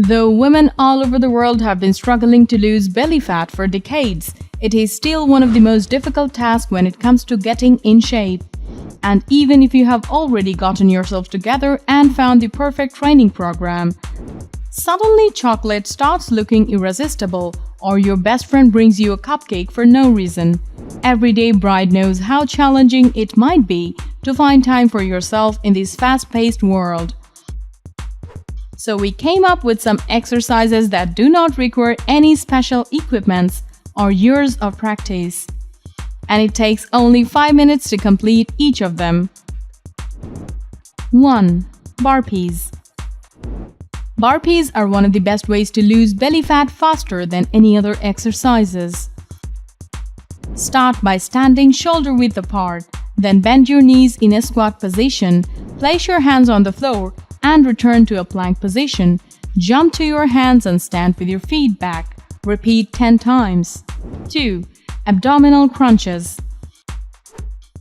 Though women all over the world have been struggling to lose belly fat for decades, it is still one of the most difficult tasks when it comes to getting in shape. And even if you have already gotten yourself together and found the perfect training program, suddenly chocolate starts looking irresistible, or your best friend brings you a cupcake for no reason. Everyday bride knows how challenging it might be to find time for yourself in this fast-paced world. So we came up with some exercises that do not require any special equipments or years of practice. And it takes only 5 minutes to complete each of them. 1. Barbies. Barbies are one of the best ways to lose belly fat faster than any other exercises. Start by standing shoulder-width apart, then bend your knees in a squat position, place your hands on the floor and return to a plank position. Jump to your hands and stand with your feet back. Repeat 10 times. 2. Abdominal crunches.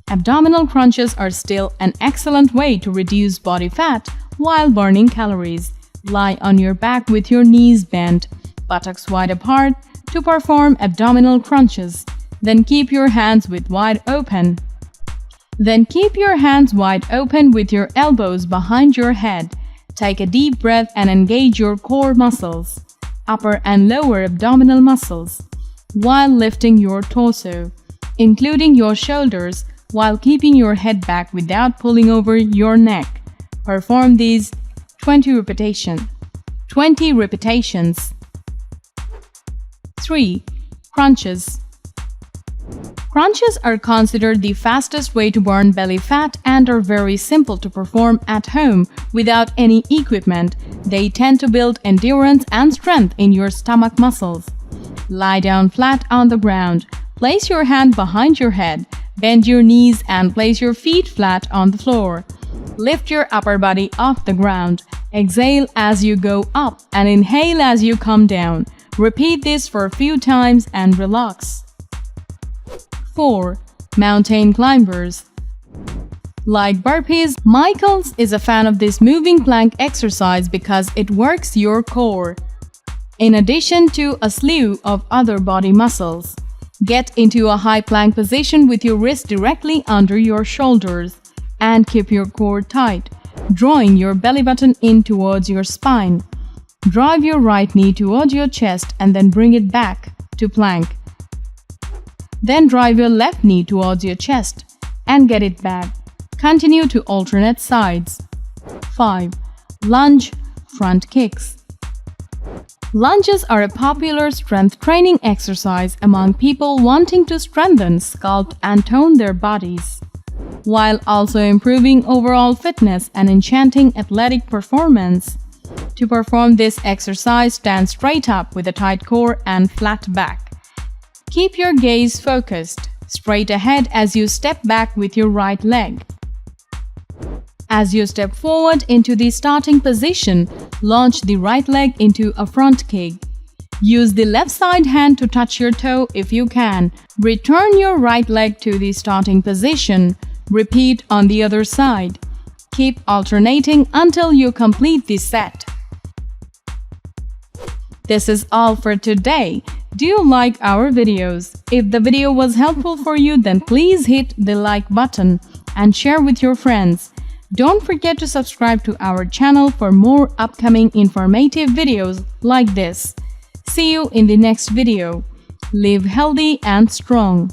Abdominal crunches are still an excellent way to reduce body fat while burning calories. Lie on your back with your knees bent, buttocks wide apart to perform abdominal crunches. Then keep your hands wide open with your elbows behind your head. Take a deep breath and engage your core muscles, upper and lower abdominal muscles, while lifting your torso, including your shoulders, while keeping your head back without pulling over your neck. Perform these 20 repetitions. 3. Crunches. Crunches are considered the fastest way to burn belly fat and are very simple to perform at home without any equipment. They tend to build endurance and strength in your stomach muscles. Lie down flat on the ground. Place your hand behind your head. Bend your knees and place your feet flat on the floor. Lift your upper body off the ground. Exhale as you go up and inhale as you come down. Repeat this for a few times and relax. 4. Mountain climbers. Like burpees, Michaels is a fan of this moving plank exercise because it works your core, in addition to a slew of other body muscles. Get into a high plank position with your wrist directly under your shoulders and keep your core tight, drawing your belly button in towards your spine. Drive your right knee towards your chest and then bring it back to plank. Then drive your left knee towards your chest and get it back. Continue to alternate sides. 5. Lunge front kicks. Lunges are a popular strength training exercise among people wanting to strengthen, sculpt, and tone their bodies, while also improving overall fitness and enchanting athletic performance. To perform this exercise, stand straight up with a tight core and flat back. Keep your gaze focused straight ahead as you step back with your right leg. As you step forward into the starting position, launch the right leg into a front kick. Use the left side hand to touch your toe if you can. Return your right leg to the starting position. Repeat on the other side. Keep alternating until you complete the set. This is all for today. Do you like our videos? If the video was helpful for you, then please hit the like button and share with your friends. Don't forget to subscribe to our channel for more upcoming informative videos like this. See you in the next video. Live healthy and strong.